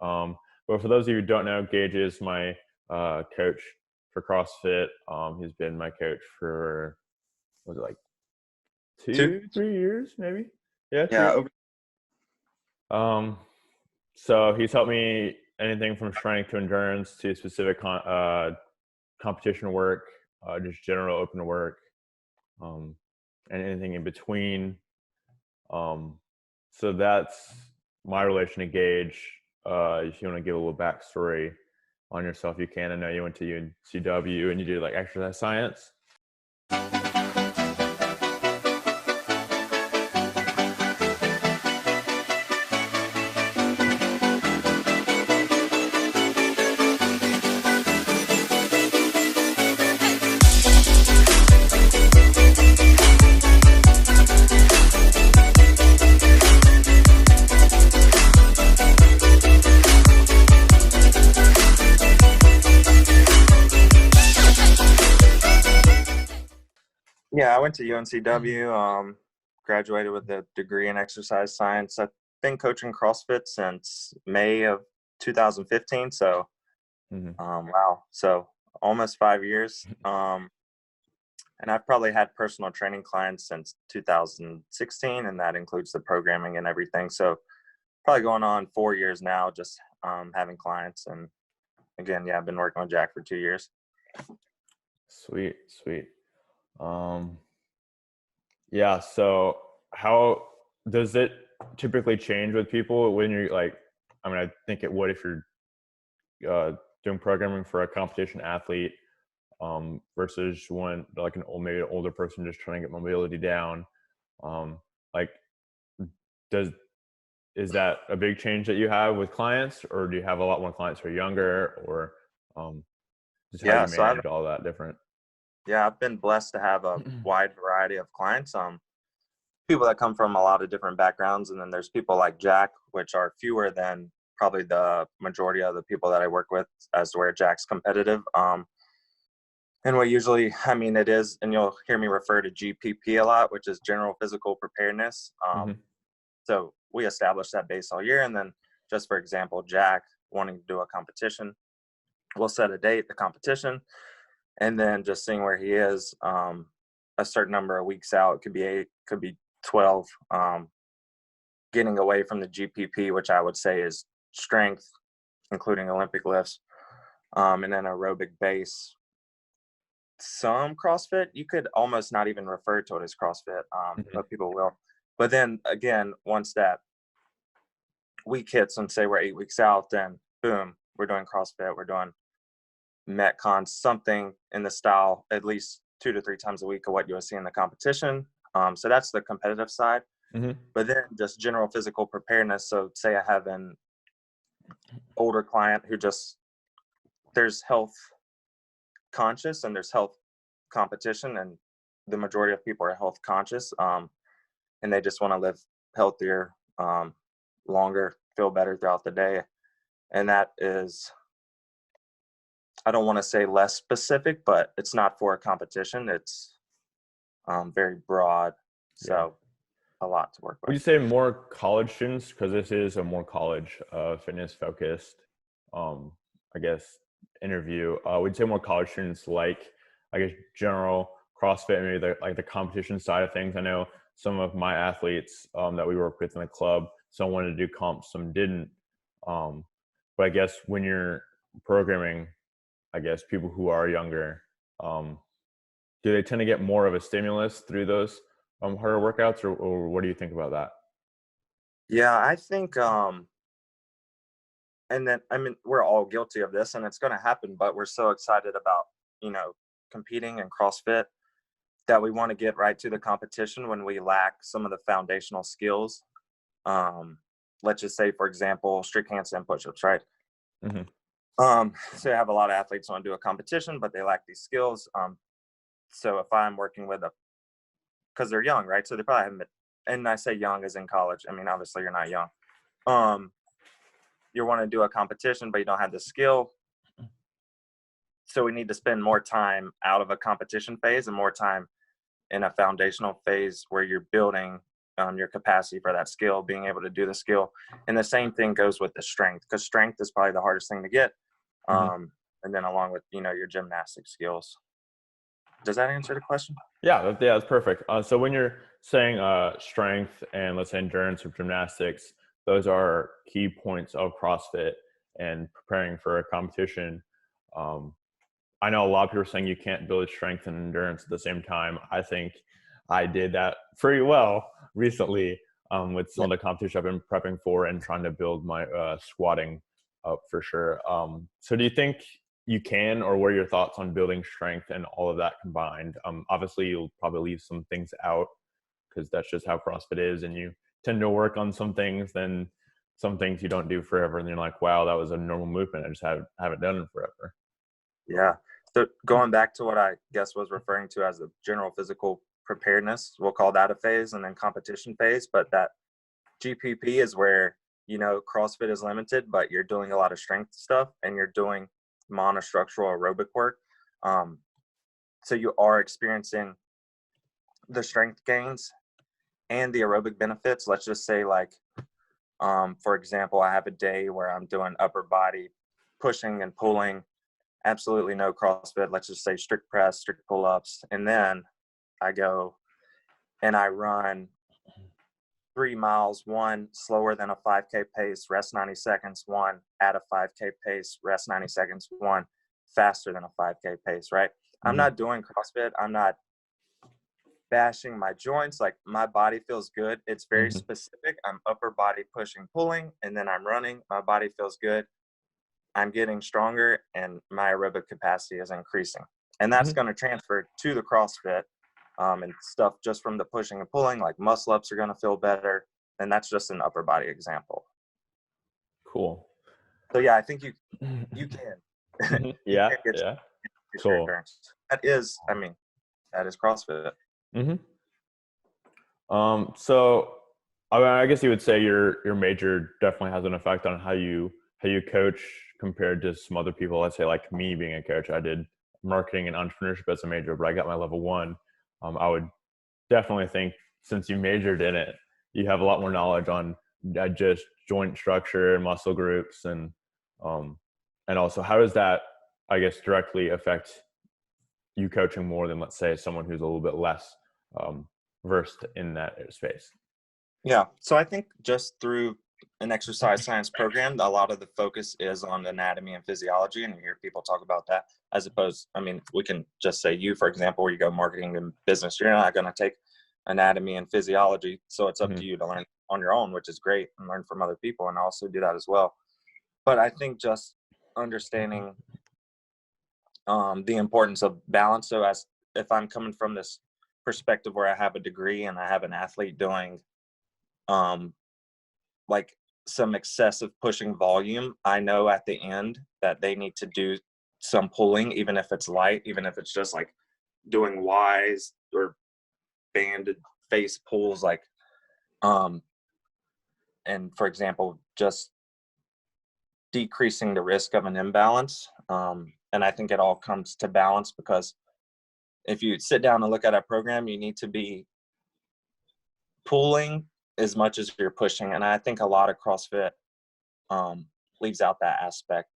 But for those of you who don't know, Gage is my coach for CrossFit. He's been my coach for, was it like Two? 3 years, maybe? Yeah, 2 Yeah. years. So he's helped me anything from strength to endurance to specific competition work, just general open work, and anything in between. So that's my relation to Gage. If you want to give a little backstory on yourself, you can. I know you went to UNCW and you did like exercise science. Yeah, I went to UNCW, graduated with a degree in exercise science. I've been coaching CrossFit since May of 2015. So, Mm-hmm. wow. So almost 5 years. And I've probably had personal training clients since 2016, and that includes the programming and everything. So probably going on 4 years now, just having clients. And again, yeah, I've been working with Jack for 2 years. Sweet. Yeah. So how does it typically change with people when you're like, I mean, I think it would if you're doing programming for a competition athlete versus one like maybe an older person just trying to get mobility down. Like, is that a big change that you have with clients, or do you have a lot more clients who are younger, or just how Yeah. you manage all that different? Yeah, I've been blessed to have a wide variety of clients. People that come from a lot of different backgrounds, and then there's people like Jack, which are fewer than probably the majority of the people that I work with, as to where Jack's competitive. And what usually, I mean, it is, and you'll hear me refer to GPP a lot, which is general physical preparedness. Mm-hmm. So we establish that base all year, and then just for example, Jack wanting to do a competition, we'll set a date, the competition, and then just seeing where he is a certain number of weeks out. It could be 8, could be 12, getting away from the GPP, which I would say is strength, including Olympic lifts, and then aerobic base. Some CrossFit, you could almost not even refer to it as CrossFit, but people will. But then again, once that week hits and say we're 8 weeks out, then boom, we're doing CrossFit, we're doing Metcon, something in the style, at least 2 to 3 times a week of what you'll see in the competition. So that's the competitive side. Mm-hmm. But then just general physical preparedness. So say I have an older client who just, there's health conscious and there's health competition, and the majority of people are health conscious, and they just want to live healthier, longer, feel better throughout the day. And that is, I don't want to say less specific, but it's not for a competition. It's very broad. So a lot to work with. Would you say more college students, because this is a more college fitness focused, I guess, interview, would you say more college students like, I guess, general CrossFit, maybe the competition side of things? I know some of my athletes that we work with in the club, some wanted to do comps, some didn't. But I guess when you're programming, I guess, people who are younger, do they tend to get more of a stimulus through those harder workouts, or what do you think about that? Yeah, I think, and then, I mean, we're all guilty of this and it's going to happen, but we're so excited about, competing in CrossFit that we want to get right to the competition when we lack some of the foundational skills. Let's just say, for example, strict handstand push-ups, right? Mm-hmm. So I have a lot of athletes who want to do a competition, but they lack these skills. So if I'm working with because they're young, right? So they probably haven't been, and I say young as in college. I mean, obviously you're not young. You want to do a competition, but you don't have the skill. So we need to spend more time out of a competition phase and more time in a foundational phase where you're building your capacity for that skill, being able to do the skill. And the same thing goes with the strength, because strength is probably the hardest thing to get. And then along with, your gymnastic skills. Does that answer the question? Yeah, that's perfect. So when you're saying strength and let's say endurance or gymnastics, those are key points of CrossFit and preparing for a competition. I know a lot of people are saying you can't build strength and endurance at the same time. I think I did that pretty well recently with some of the competition I've been prepping for and trying to build my squatting up for sure. So do you think you can, or what are your thoughts on building strength and all of that combined? Obviously, you'll probably leave some things out because that's just how CrossFit is, and you tend to work on some things, then some things you don't do forever, and you're like, wow, that was a normal movement. I just haven't done it forever. Yeah. So going back to what I guess was referring to as the general physical preparedness, we'll call that a phase, and then competition phase. But that GPP is where, CrossFit is limited, but you're doing a lot of strength stuff and you're doing monostructural aerobic work. So you are experiencing the strength gains and the aerobic benefits. Let's just say, like, for example, I have a day where I'm doing upper body pushing and pulling, absolutely no CrossFit. Let's just say strict press, strict pull-ups. And then I go and I run 3 miles, one slower than a 5K pace, rest 90 seconds, one at a 5K pace, rest 90 seconds, one faster than a 5K pace, right? I'm not doing CrossFit. I'm not bashing my joints. Like, my body feels good. It's very specific. I'm upper body pushing, pulling, and then I'm running. My body feels good. I'm getting stronger and my aerobic capacity is increasing. And that's going to transfer to the CrossFit and stuff just from the pushing and pulling, like muscle ups are going to feel better. And that's just an upper body example. Cool. So yeah, I think you can. Yeah. Get Yeah. your Cool. endurance. That is CrossFit. So I guess you would say your major definitely has an effect on how you coach compared to some other people. Let's say like me being a coach, I did marketing and entrepreneurship as a major, but I got my level 1. I would definitely think, since you majored in it, you have a lot more knowledge on just joint structure and muscle groups, and also how does that, I guess, directly affect you coaching more than, let's say, someone who's a little bit less versed in that space? Yeah. So I think just through an exercise science program, a lot of the focus is on anatomy and physiology, and you hear people talk about that, as opposed, we can just say you, for example, where you go marketing and business, you're not going to take anatomy and physiology. So it's up to you to learn on your own, which is great, and learn from other people, and also do that as well. But I think just understanding the importance of balance. So as if I'm coming from this perspective where I have a degree and I have an athlete doing like some excessive pushing volume, I know at the end that they need to do some pulling, even if it's light, even if it's just like doing Y's or banded face pulls, like and for example, just decreasing the risk of an imbalance. And I think it all comes to balance, because if you sit down and look at a program, you need to be pulling as much as you're pushing. And I think a lot of CrossFit leaves out that aspect.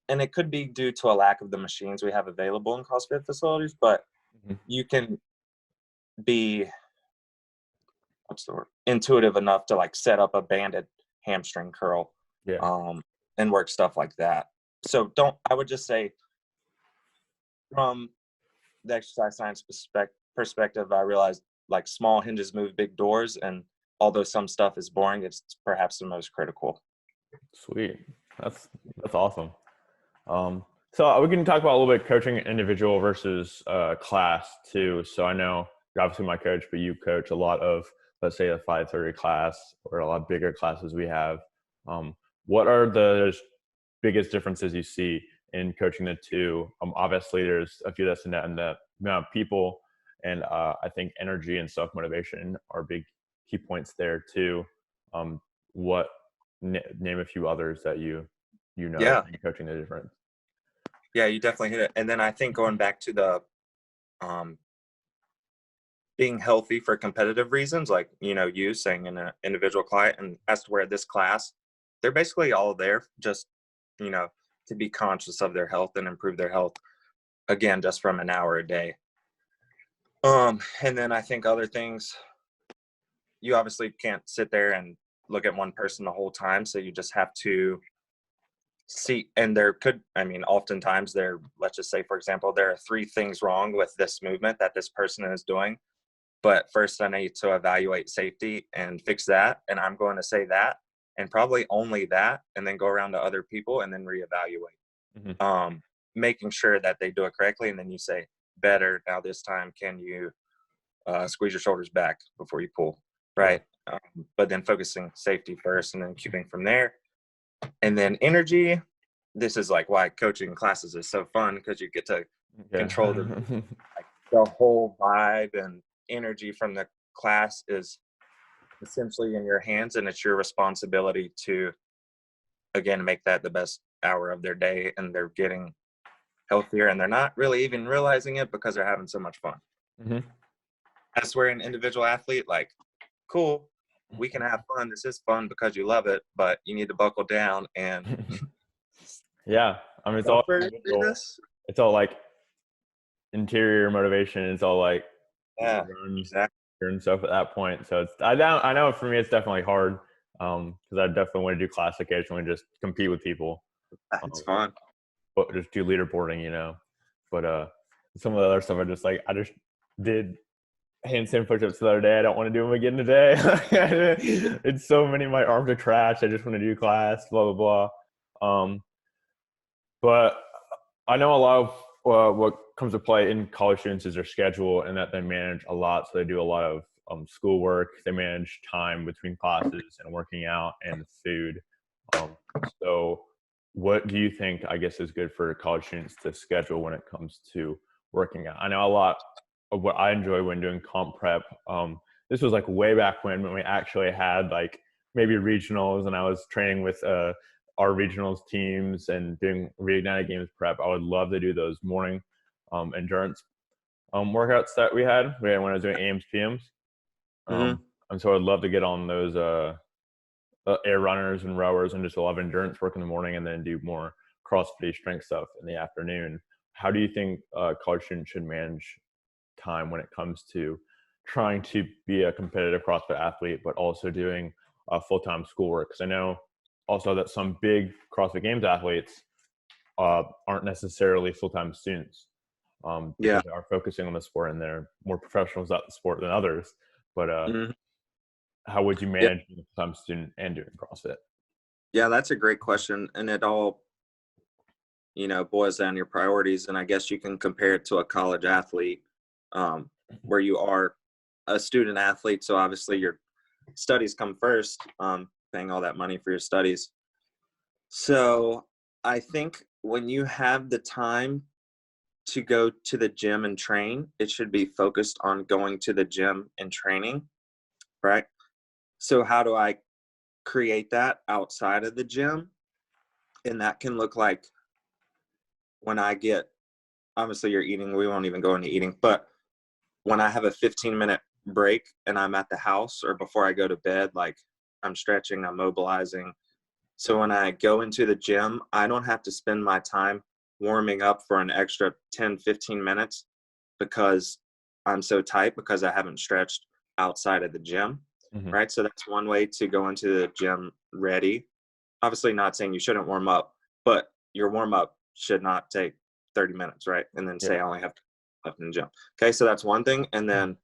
And it could be due to a lack of the machines we have available in CrossFit facilities, but you can be, intuitive enough to like set up a banded hamstring curl and work stuff like that. So I would just say, from the exercise science perspective, I realized like small hinges move big doors, and although some stuff is boring, it's perhaps the most critical. Sweet. That's awesome. So we can talk about a little bit coaching individual versus class too. So I know you're obviously my coach, but you coach a lot of, let's say, a 5:30 class or a lot bigger classes we have. What are the biggest differences you see in coaching the two? Obviously, there's a few that's in that, and the amount of people, and I think energy and self-motivation are big key points there too. Name a few others that you know in coaching the difference. Yeah, you definitely hit it. And then I think going back to the being healthy for competitive reasons, like, you saying in an individual client, and as to where this class, they're basically all there just, you know, to be conscious of their health and improve their health, again, just from an hour a day. And then I think other things, you obviously can't sit there and look at one person the whole time. So you just have to see, and oftentimes let's just say, for example, there are 3 things wrong with this movement that this person is doing. But first I need to evaluate safety and fix that. And I'm going to say that, and probably only that, and then go around to other people and then reevaluate. Making sure that they do it correctly. And then you say, better, now this time, can you squeeze your shoulders back before you pull, right? But then focusing safety first and then keeping from there. And then energy, this is like why coaching classes is so fun, because you get to control the whole vibe, and energy from the class is essentially in your hands, and it's your responsibility to, again, make that the best hour of their day, and they're getting healthier, and they're not really even realizing it because they're having so much fun. That's where an individual athlete, like, cool, we can have fun. This is fun because you love it, but you need to buckle down and yeah. I mean, it's all like interior motivation. It's all like exactly. and stuff at that point. So I know for me it's definitely hard, because I definitely want to do class occasionally, just compete with people. It's fun. But just do leaderboarding, But some of the other stuff I just did handstand push-ups the other day. I don't want to do them again today. It's so many. My arms are trash. I just want to do class. Blah blah blah. But I know a lot of what comes to play in college students is their schedule, and that they manage a lot. So they do a lot of schoolwork. They manage time between classes and working out and food. So what do you think, I guess, is good for college students to schedule when it comes to working out? I know a lot of what I enjoy when doing comp prep. This was like way back when we actually had like maybe regionals, and I was training with our regionals teams and doing Reignited games prep. I would love to do those morning endurance workouts that we had when I was doing AMs, PMs. And so I'd love to get on those air runners and rowers and just a lot of endurance work in the morning, and then do more CrossFit strength stuff in the afternoon. How do you think college students should manage time when it comes to trying to be a competitive CrossFit athlete, but also doing full-time schoolwork? Because I know also that some big CrossFit Games athletes aren't necessarily full-time students, because they are focusing on the sport and they're more professionals at the sport than others. But how would you manage being a full-time student and doing CrossFit? Yeah, that's a great question. And it all, boils down to your priorities. And I guess you can compare it to a college athlete, where you are a student athlete. So obviously your studies come first, paying all that money for your studies. So I think when you have the time to go to the gym and train, it should be focused on going to the gym and training, right? So how do I create that outside of the gym? And that can look like when I get, obviously you're eating, we won't even go into eating, but when I have a 15-minute break and I'm at the house, or before I go to bed, like I'm stretching, I'm mobilizing. So when I go into the gym, I don't have to spend my time warming up for an extra 10, 15 minutes because I'm so tight, because I haven't stretched outside of the gym, right? So that's one way to go into the gym ready. Obviously not saying you shouldn't warm up, but your warm up should not take 30 minutes, right? And then say I only have left in the gym. Okay, so that's one thing. And then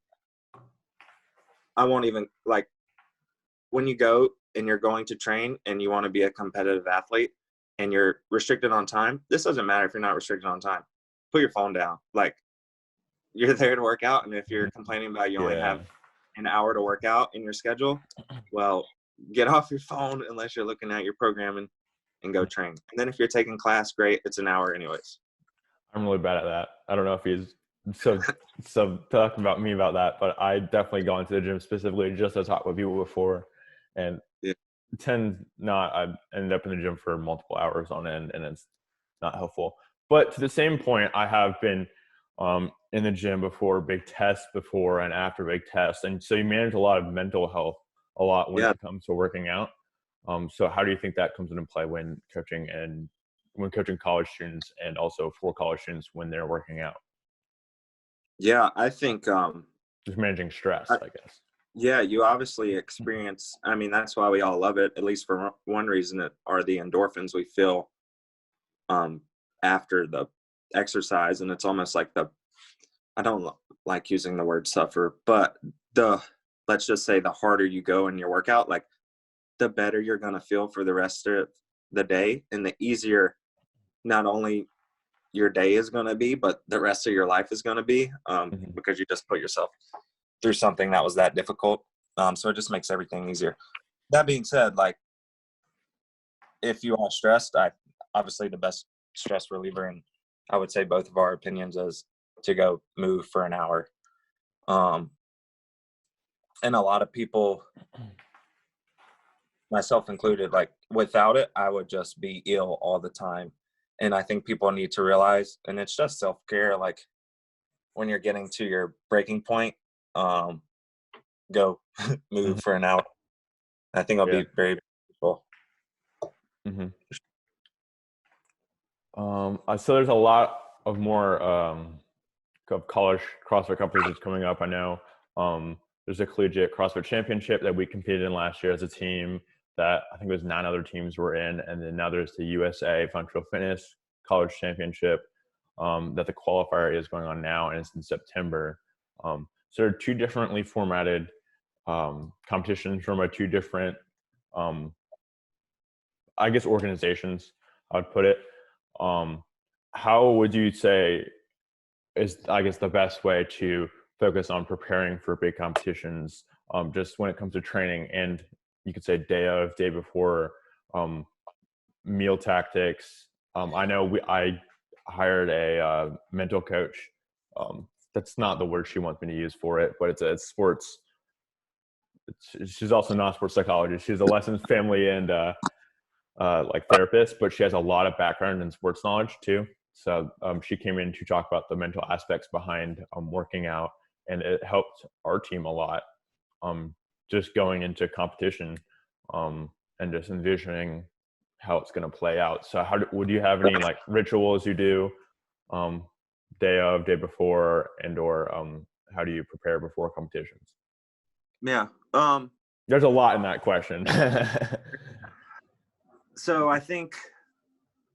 I won't even, like, when you go and you're going to train and you want to be a competitive athlete and you're restricted on time, this doesn't matter if you're not restricted on time. Put your phone down. Like, you're there to work out, and if you're complaining about you only have an hour to work out in your schedule, well, get off your phone unless you're looking at your program, and go train. And then if you're taking class, great, it's an hour anyways. I'm really bad at that. I don't know if he's so talking about me about that, but I definitely go into the gym specifically just to talk with people before, and I ended up in the gym for multiple hours on end, and it's not helpful. But to the same point, I have been in the gym before big tests, before and after big tests. And so you manage a lot of mental health a lot when Yeah. it comes to working out. So how do you think that comes into play when coaching college students and also for college students when they're working out? Yeah, I think Just managing stress, I guess. yeah, you obviously experience, I mean, that's why we all love it, at least for one reason, it are the endorphins we feel um after the exercise. And it's almost like I don't like using the word suffer, but the let's just say the harder you go in your workout, like the better you're going to feel for the rest of the day, and the easier not only your day is going to be, but the rest of your life is going to be, Mhm. because you just put yourself through something that was that difficult. So it just makes everything easier. That being said, like if you are stressed, I obviously the best stress reliever, and I would say both of our opinions is to go move for an hour. Um, and a lot of people, myself included, like without it, I would just be ill all the time. And I think people need to realize, and it's just self care. Like when you're getting to your breaking point, um, go move Mhm. for an hour. I think it'll Yeah. be very beneficial. Mhm. So there's a lot of more of college CrossFit competitions coming up. I know there's a Collegiate CrossFit Championship that we competed in last year as a team that I think it was 9 other teams were in, and then now there's the USA Functional Fitness College Championship that the qualifier is going on now, and it's in September. So there are two differently formatted competitions from two different, um, I guess, organizations. I would put it. Um, how would you say is, I guess, the best way to focus on preparing for big competitions, just when it comes to training and you could say day of, day before, um, meal tactics. I know I hired a mental coach. That's not the word she wants me to use for it, but it's sports. She's also not a sports psychologist. She's a lessons family and like therapist, but she has a lot of background in sports knowledge too. So she came in to talk about the mental aspects behind working out, and it helped our team a lot. Just going into competition and just envisioning how it's going to play out. So, would you have any like rituals you do um, day of, day before, and or how do you prepare before competitions? Yeah. There's a lot in that question. So I think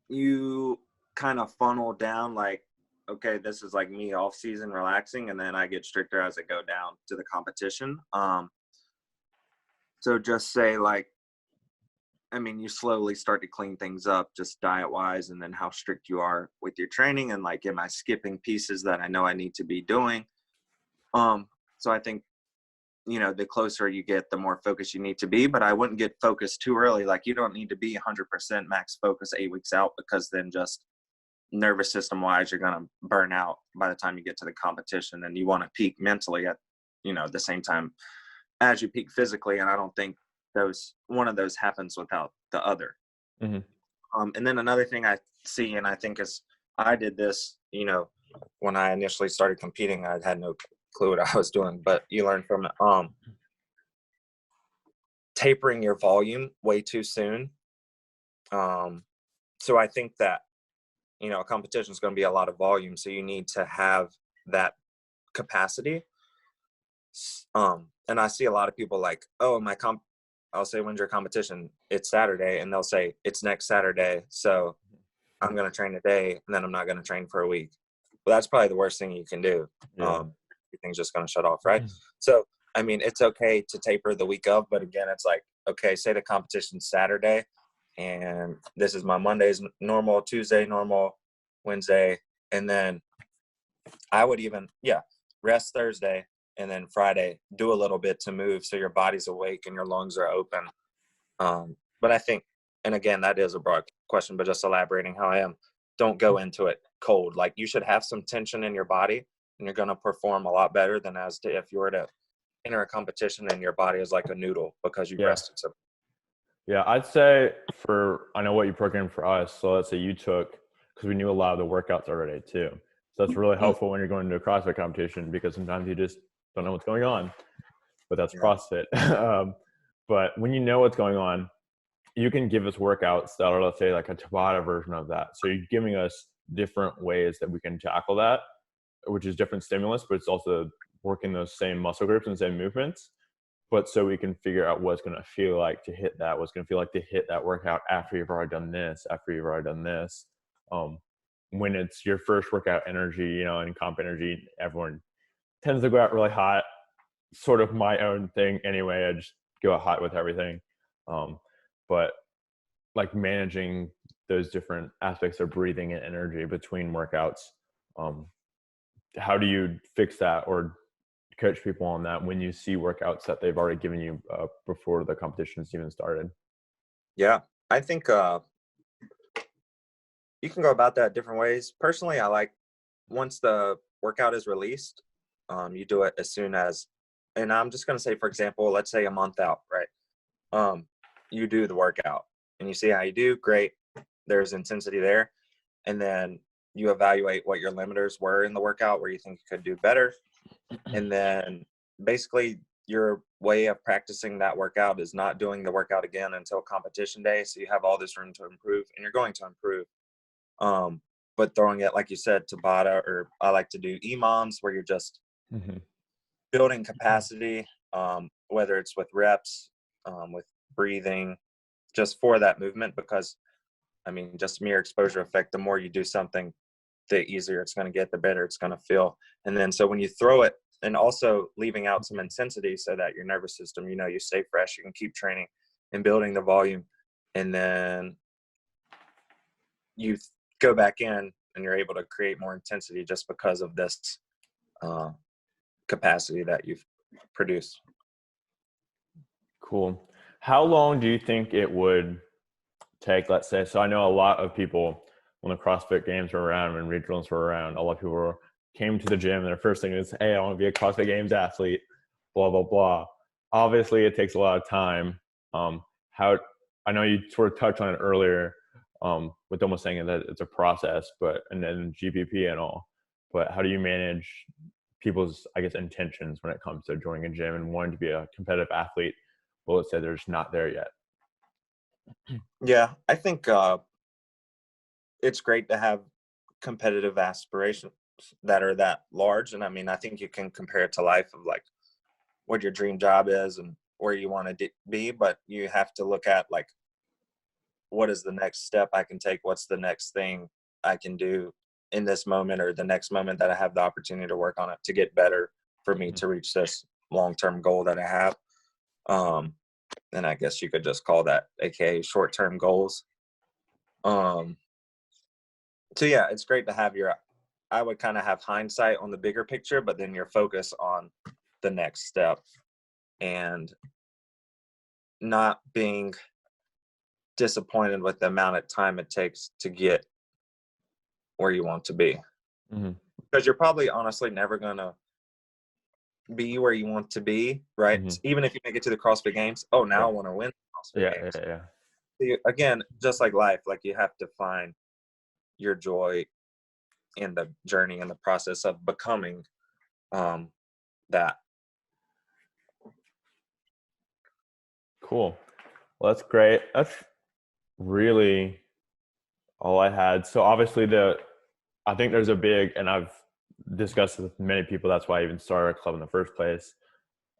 you kind of funnel down like, okay, this is like me off season relaxing, and then I get stricter as I go down to the competition. So just say like, I mean, you slowly start to clean things up just diet wise, and then how strict you are with your training, and like, am I skipping pieces that I know I need to be doing? So I think, the closer you get, the more focused you need to be, but I wouldn't get focused too early. Like you don't need to be 100% max focus 8 weeks out, because then just nervous system wise, you're going to burn out by the time you get to the competition, and you want to peak mentally at, the same time as you peak physically. And I don't think one of those happens without the other. Hmm. And then another thing I see, and I think is, I did this, when I initially started competing, I had no clue what I was doing, but you learn from it. Tapering your volume way too soon. So I think that, a competition is going to be a lot of volume. So you need to have that capacity. And I see a lot of people like, oh, I'll say, when's your competition? It's Saturday. And they'll say, it's next Saturday. So I'm going to train today, and then I'm not going to train for a week. Well, that's probably the worst thing you can do. Yeah. Everything's just going to shut off, right? So, I mean, it's okay to taper the week of, but again, it's like, okay, say the competition's Saturday, and this is my Monday's normal, Tuesday normal, Wednesday, and then I would even, rest Thursday, and then Friday, do a little bit to move so your body's awake and your lungs are open. But I think, and again, that is a broad question, but just elaborating how I am, don't go into it cold. Like you should have some tension in your body, and you're going to perform a lot better than as to if you were to enter a competition and your body is like a noodle because you've Yeah. rested so. Yeah, I'd say I know what you programmed for us. So let's say you took, because we knew a lot of the workouts already too. So that's really helpful when you're going to a CrossFit competition, because sometimes you just don't know what's going on. But that's Yeah. CrossFit. But when you know what's going on, you can give us workouts that are, let's say, like a Tabata version of that. So you're giving us different ways that we can tackle that, which is different stimulus, but it's also working those same muscle groups and same movements. But so we can figure out what's going to feel like to hit that, what's going to feel like to hit that workout after you've already done this, after you've already done this. When it's your first workout energy, you know, and comp energy, everyone tends to go out really hot. Sort of my own thing anyway. I just go out hot with everything. But like managing those different aspects of breathing and energy between workouts, how do you fix that or coach people on that when you see workouts that they've already given you before the competition's even started? Yeah. I think you can go about that different ways. Personally, I like once the workout is released, you do it as soon as, and I'm just going to say, for example, let's say a month out, right? You do the workout and you see how you do. Great. There's intensity there. And then you evaluate what your limiters were in the workout, where you think you could do better. And then basically your way of practicing that workout is not doing the workout again until competition day. So you have all this room to improve, and you're going to improve. But throwing it, like you said, Tabata, or I like to do EMOMs, where you're just building capacity, whether it's with reps, with breathing, just for that movement. Because I mean, just mere exposure effect, the more you do something, the easier it's going to get, the better it's going to feel. And then so when you throw it, and also leaving out some intensity so that your nervous system, you know, you stay fresh, you can keep training and building the volume. And then you go back in and you're able to create more intensity just because of this capacity that you've produced. Cool. How long do you think it would take, let's say, so I know a lot of people, when the CrossFit games were around, when regionals were around, a lot of people came to the gym and their first thing is, hey, I want to be a CrossFit Games athlete, blah, blah, blah. Obviously, it takes a lot of time. How, I know you sort of touched on it earlier, with almost saying that it's a process, and then GPP and all, but how do you manage people's, I guess, intentions when it comes to joining a gym and wanting to be a competitive athlete? Well, let's say they're just not there yet. Yeah, I think it's great to have competitive aspirations that are that large. And I mean, I think you can compare it to life, of like what your dream job is and where you want to be, but you have to look at like, what is the next step I can take? What's the next thing I can do in this moment, or the next moment that I have the opportunity to work on it to get better for me to reach this long-term goal that I have. And I guess you could just call that AKA short-term goals. So yeah, it's great to have I would kind of have hindsight on the bigger picture, but then your focus on the next step, and not being disappointed with the amount of time it takes to get where you want to be. Because you're probably honestly never going to be where you want to be, right? Even if you make it to the CrossFit Games, now I want to win the CrossFit Games. Yeah. Again, just like life, like you have to find your joy in the journey and the process of becoming that. Cool. Well, that's great. That's really all I had. So obviously I think there's a big, and I've discussed with many people, that's why I even started a club in the first place.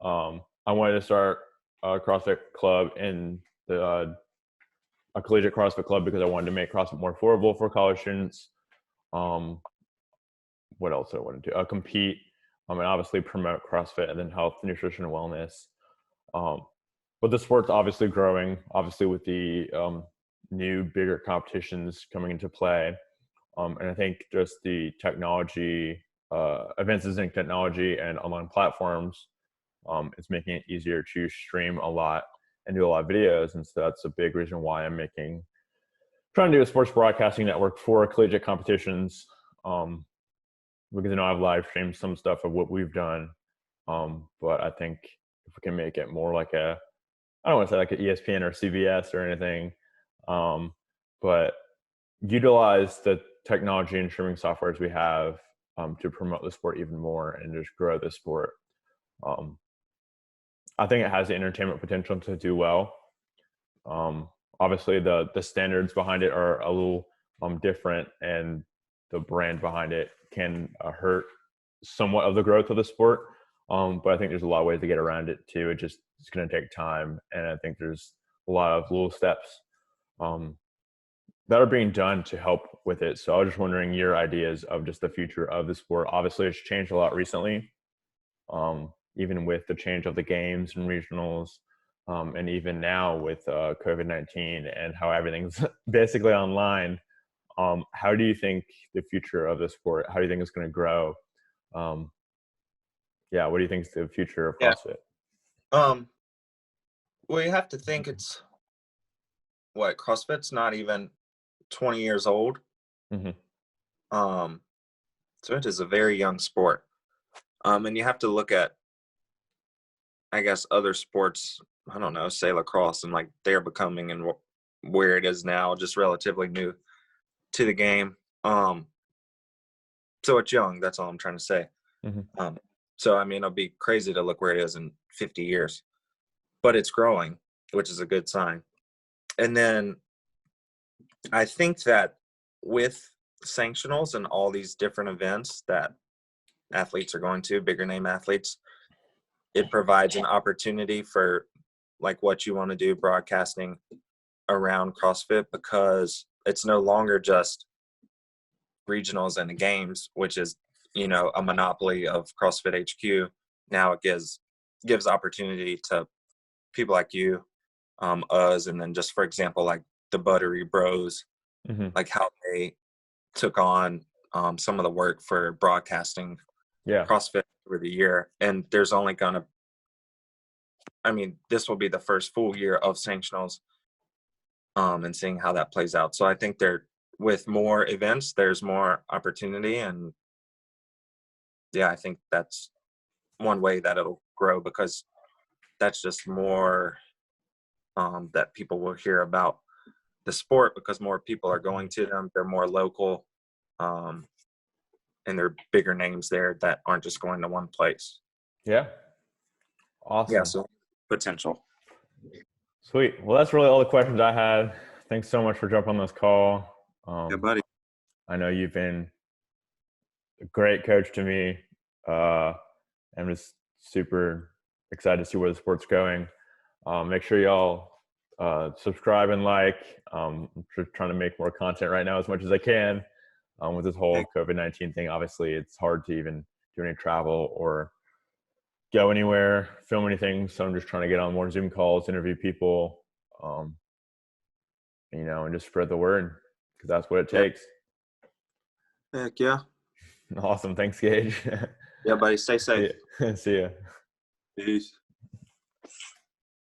I wanted to start a CrossFit club in a collegiate CrossFit club because I wanted to make CrossFit more affordable for college students. What else do I want to do? Compete, and obviously promote CrossFit and then health, nutrition, and wellness. But the sport's obviously growing, obviously with the new, bigger competitions coming into play. And I think just the technology, advances in technology and online platforms, is making it easier to stream a lot and do a lot of videos. And so that's a big reason why I'm trying to do a sports broadcasting network for collegiate competitions. Because I know I've live streamed some stuff of what we've done. But I think if we can make it more like I don't want to say like an ESPN or CBS or anything, but utilize the technology and streaming softwares we have to promote the sport even more and just grow the sport. I think it has the entertainment potential to do well. Obviously, the standards behind it are a little different, and the brand behind it can hurt somewhat of the growth of the sport. But I think there's a lot of ways to get around it too. It's going to take time, and I think there's a lot of little steps that are being done to help with it. So I was just wondering your ideas of just the future of the sport. Obviously, it's changed a lot recently, even with the change of the games and regionals, and even now with COVID-19 and how everything's basically online. How do you think the future of the sport, how do you think it's going to grow? Yeah, what do you think is the future of Yeah. CrossFit? Well, you have to think it's what CrossFit's not even 20 years old. Mm-hmm. So it is a very young sport. And you have to look at, I guess, other sports, I don't know, say lacrosse, and like they're becoming and where it is now, just relatively new to the game. So it's young. That's all I'm trying to say. Mm-hmm. So, I mean, it'll be crazy to look where it is in 50 years, but it's growing, which is a good sign. And then I think that with sanctionals and all these different events that athletes are going to, bigger name athletes, it provides an opportunity for like what you want to do, broadcasting around CrossFit, because it's no longer just regionals and the games, which is, you know, a monopoly of CrossFit HQ. Now it gives opportunity to people like you, us, and then just for example, like the Buttery Bros, Mm-hmm. like how they took on some of the work for broadcasting Yeah. CrossFit over the year. And there's only gonna, I mean, this will be the first full year of sanctionals, and seeing how that plays out. So I think with more events, there's more opportunity, and yeah, I think that's one way that it'll grow, because that's just more that people will hear about the sport, because more people are going to them. They're more local, and they're bigger names there that aren't just going to one place. Yeah. Yeah, Awesome. so potential. Sweet. Well, that's really all the questions I had. Thanks so much for jumping on this call. Yeah, buddy. I know you've been a great coach to me. I'm just super excited to see where the sport's going. Make sure y'all subscribe and like. I'm just trying to make more content right now as much as I can. With this whole COVID-19 thing, obviously it's hard to even do any travel or go anywhere, film anything. So I'm just trying to get on more Zoom calls, interview people, and just spread the word, because that's what it takes. Heck yeah. Awesome. Thanks, Gage. Yeah, buddy. Stay safe. See ya. Peace.